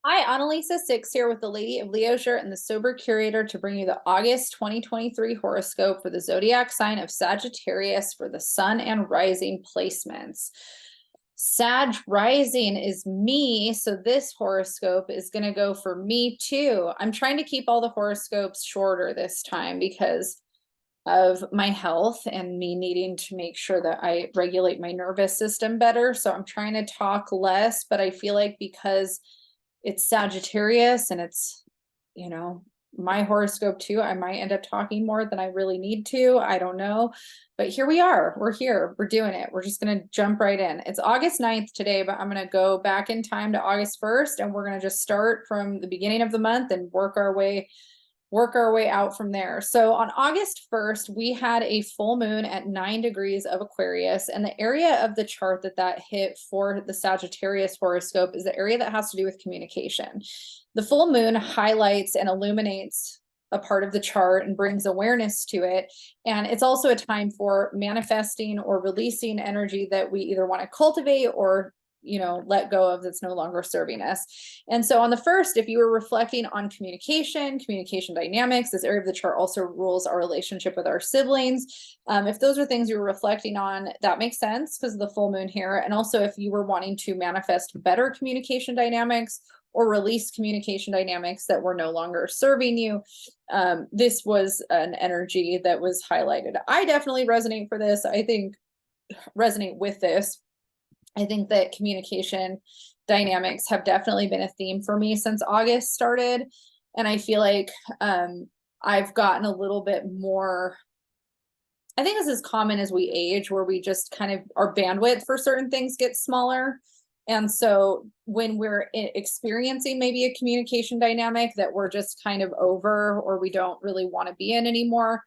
Hi, Analisa Six here with the Lady of Leisure and the Sober Curator to bring you the August 2023 horoscope for the zodiac sign of Sagittarius for the sun and rising placements. Sag rising is me, so this horoscope is going to go for me too. I'm trying to keep all the horoscopes shorter this time because of my health and me needing to make sure that I regulate my nervous system better. So I'm trying to talk less, but I feel like because it's Sagittarius and it's, you know, my horoscope too, I might end up talking more than I really need to. I don't know. But here we are. We're here. We're doing it. We're just going to jump right in. It's August 9th today, but I'm going to go back in time to August 1st and we're going to just start from the beginning of the month and work our way out from there. So on August 1st, we had a full moon at 9 degrees of Aquarius, and the area of the chart that hit for the Sagittarius horoscope is the area that has to do with communication. The full moon highlights and illuminates a part of the chart and brings awareness to it. And it's also a time for manifesting or releasing energy that we either want to cultivate or let go of that's no longer serving us. And so on the first, if you were reflecting on communication dynamics, this area of the chart also rules our relationship with our siblings. If those are things you were reflecting on, that makes sense because of the full moon here. And also if you were wanting to manifest better communication dynamics or release communication dynamics that were no longer serving you, this was an energy that was highlighted. I definitely resonate with this. I think that communication dynamics have definitely been a theme for me since August started. And I feel like I've gotten a little bit more, I think this is common as we age, where we just kind of, our bandwidth for certain things gets smaller. And so when we're experiencing maybe a communication dynamic that we're just kind of over or we don't really want to be in anymore,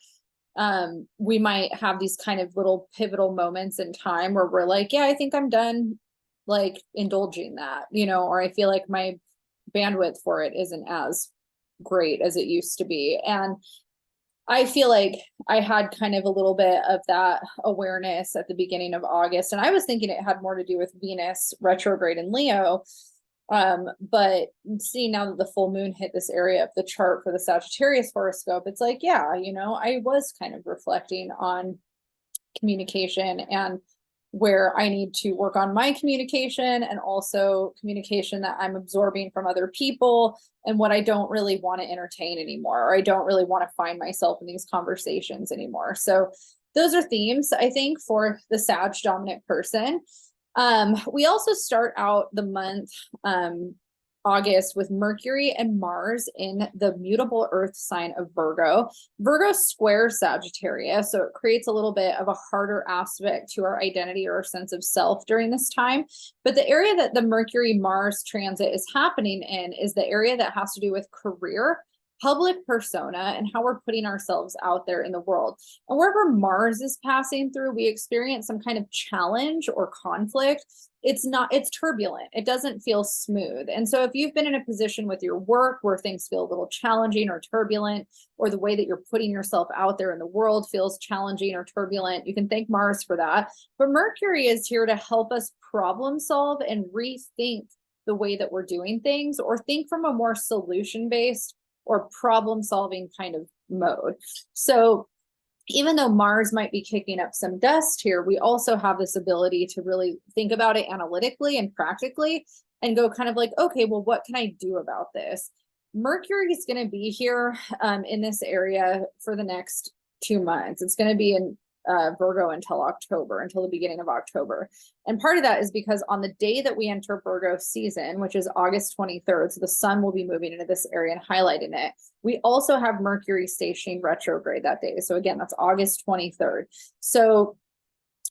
we might have these kind of little pivotal moments in time where we're like, yeah, I think I'm done like indulging that, or I feel like my bandwidth for it isn't as great as it used to be. And I feel like I had kind of a little bit of that awareness at the beginning of August. And I was thinking it had more to do with Venus retrograde in Leo. But see, now that the full moon hit this area of the chart for the Sagittarius horoscope, it's like, yeah, I was kind of reflecting on communication and where I need to work on my communication and also communication that I'm absorbing from other people and what I don't really want to entertain anymore, or I don't really want to find myself in these conversations anymore. So those are themes, I think, for the Sag dominant person. We also start out the month, August, with Mercury and Mars in the mutable earth sign of Virgo. Virgo squares Sagittarius, so it creates a little bit of a harder aspect to our identity or our sense of self during this time. But the area that the Mercury-Mars transit is happening in is the area that has to do with career, public persona, and how we're putting ourselves out there in the world. And wherever Mars is passing through, we experience some kind of challenge or conflict. It's turbulent. It doesn't feel smooth. And so if you've been in a position with your work where things feel a little challenging or turbulent, or the way that you're putting yourself out there in the world feels challenging or turbulent, you can thank Mars for that. But Mercury is here to help us problem solve and rethink the way that we're doing things, or think from a more solution-based or problem solving kind of mode. So even though Mars might be kicking up some dust here, we also have this ability to really think about it analytically and practically and go kind of like, okay, well, what can I do about this? Mercury is going to be here in this area for the next 2 months. It's going to be in Virgo until the beginning of October. And part of that is because on the day that we enter Virgo season, which is August 23rd, so the sun will be moving into this area and highlighting it. We also have Mercury stationing retrograde that day. So again, that's August 23rd. So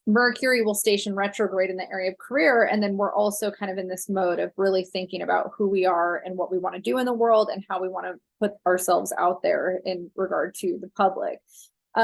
Mercury will station retrograde in the area of career. And then we're also kind of in this mode of really thinking about who we are and what we want to do in the world and how we want to put ourselves out there in regard to the public.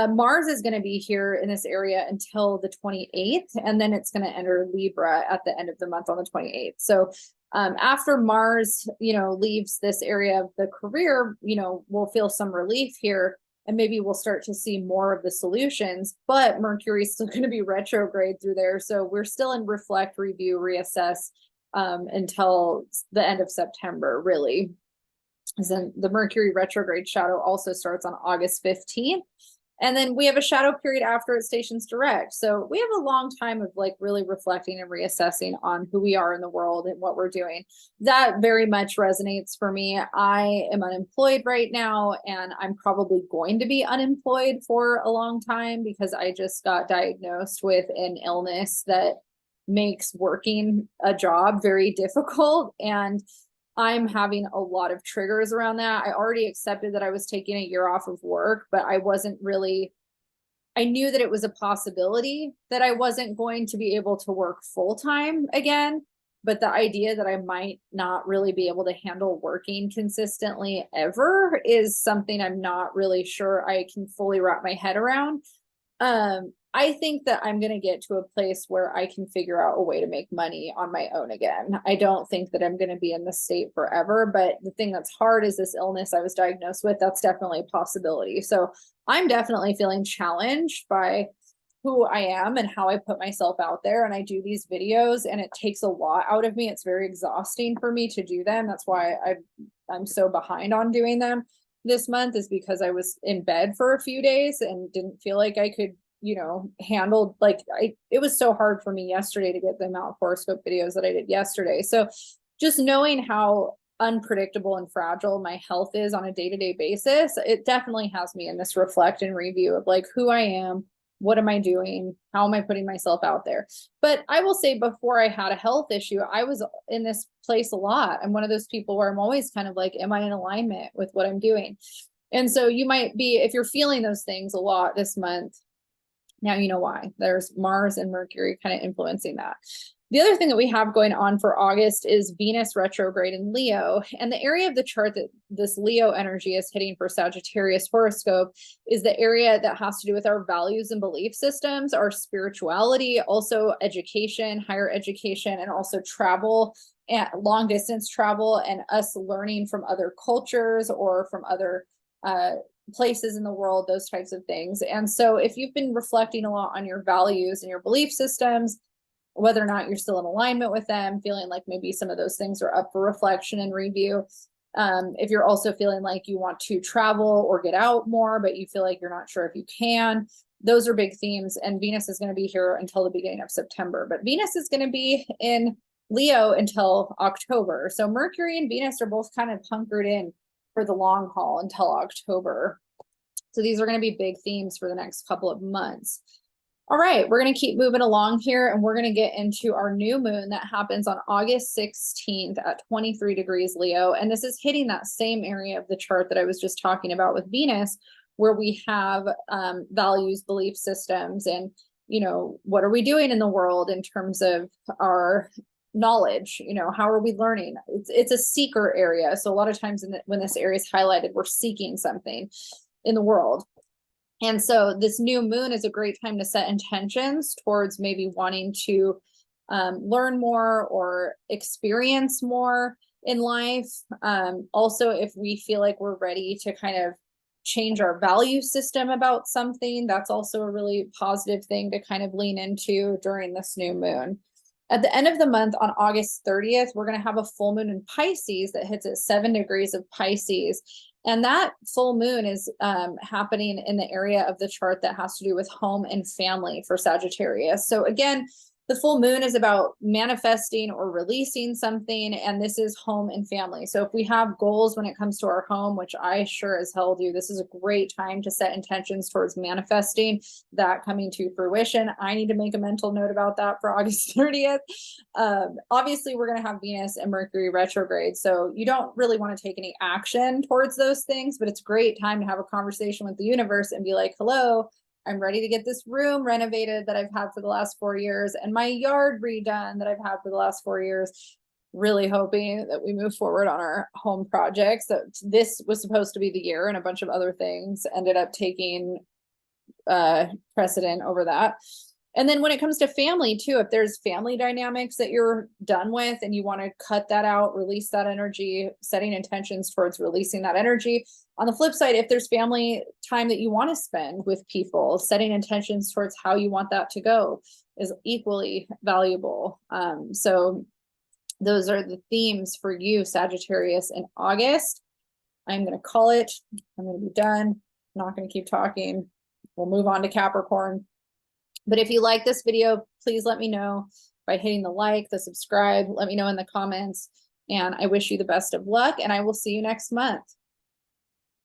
Mars is going to be here in this area until the 28th, and then it's going to enter Libra at the end of the month on the 28th. So after Mars, leaves this area of the career, we'll feel some relief here, and maybe we'll start to see more of the solutions, but Mercury is still going to be retrograde through there. So we're still in reflect, review, reassess until the end of September, really. Then the Mercury retrograde shadow also starts on August 15th. And then we have a shadow period after it stations direct. So we have a long time of like really reflecting and reassessing on who we are in the world and what we're doing. That very much resonates for me. I am unemployed right now, and I'm probably going to be unemployed for a long time because I just got diagnosed with an illness that makes working a job very difficult. And I'm having a lot of triggers around that. I already accepted that I was taking a year off of work, but I wasn't really, I knew that it was a possibility that I wasn't going to be able to work full time again. But the idea that I might not really be able to handle working consistently ever is something I'm not really sure I can fully wrap my head around. I think that I'm going to get to a place where I can figure out a way to make money on my own again. I don't think that I'm going to be in this state forever, but the thing that's hard is this illness I was diagnosed with. That's definitely a possibility. So I'm definitely feeling challenged by who I am and how I put myself out there. And I do these videos and it takes a lot out of me. It's very exhausting for me to do them. That's why I'm so behind on doing them this month, is because I was in bed for a few days and didn't feel like I could, handle, like, it was so hard for me yesterday to get the amount of horoscope videos that I did yesterday. So just knowing how unpredictable and fragile my health is on a day-to-day basis, it definitely has me in this reflect and review of like who I am, what am I doing, how am I putting myself out there. But I will say, before I had a health issue, I was in this place a lot. I'm one of those people where I'm always kind of like, am I in alignment with what I'm doing? And so you might be, if you're feeling those things a lot this month, now you know why. There's Mars and Mercury kind of influencing that. The other thing that we have going on for August is Venus retrograde in Leo. And the area of the chart that this Leo energy is hitting for Sagittarius horoscope is the area that has to do with our values and belief systems, our spirituality, also education, higher education, and also travel, and long distance travel, and us learning from other cultures or from other places in the world, those types of things. And so if you've been reflecting a lot on your values and your belief systems, whether or not you're still in alignment with them, feeling like maybe some of those things are up for reflection and review. If you're also feeling like you want to travel or get out more, but you feel like you're not sure if you can, those are big themes. And Venus is going to be here until the beginning of September, but Venus is going to be in Leo until October. So Mercury and Venus are both kind of hunkered in for the long haul until October. So these are going to be big themes for the next couple of months. All right, we're going to keep moving along here, and we're going to get into our new moon that happens on August 16th at 23 degrees Leo. And this is hitting that same area of the chart that I was just talking about with Venus, where we have values, belief systems, and, what are we doing in the world in terms of our knowledge, how are we learning? It's a seeker area. So a lot of times when this area is highlighted, we're seeking something in the world. And so this new moon is a great time to set intentions towards maybe wanting to learn more or experience more in life. Also, if we feel like we're ready to kind of change our value system about something, that's also a really positive thing to kind of lean into during this new moon. At the end of the month, on August 30th, we're going to have a full moon in Pisces that hits at 7 degrees of Pisces. And that full moon is happening in the area of the chart that has to do with home and family for Sagittarius. So again, the full moon is about manifesting or releasing something, and this is home and family. So if we have goals when it comes to our home, which I sure as hell do, this is a great time to set intentions towards manifesting that coming to fruition. I need to make a mental note about that for August 30th. Obviously, we're going to have Venus and Mercury retrograde, so you don't really want to take any action towards those things, but it's a great time to have a conversation with the universe and be like, hello, I'm ready to get this room renovated that I've had for the last 4 years and my yard redone that I've had for the last 4 years. Really hoping that we move forward on our home projects. So this was supposed to be the year, and a bunch of other things ended up taking precedent over that. And then when it comes to family too, if there's family dynamics that you're done with and you want to cut that out, release that energy, setting intentions towards releasing that energy. On the flip side, if there's family time that you want to spend with people, setting intentions towards how you want that to go is equally valuable. So those are the themes for you, Sagittarius, in August. I'm going to call it. I'm going to be done. I'm not going to keep talking. We'll move on to Capricorn. But if you like this video, please let me know by hitting the like, the subscribe. Let me know in the comments. And I wish you the best of luck, and I will see you next month.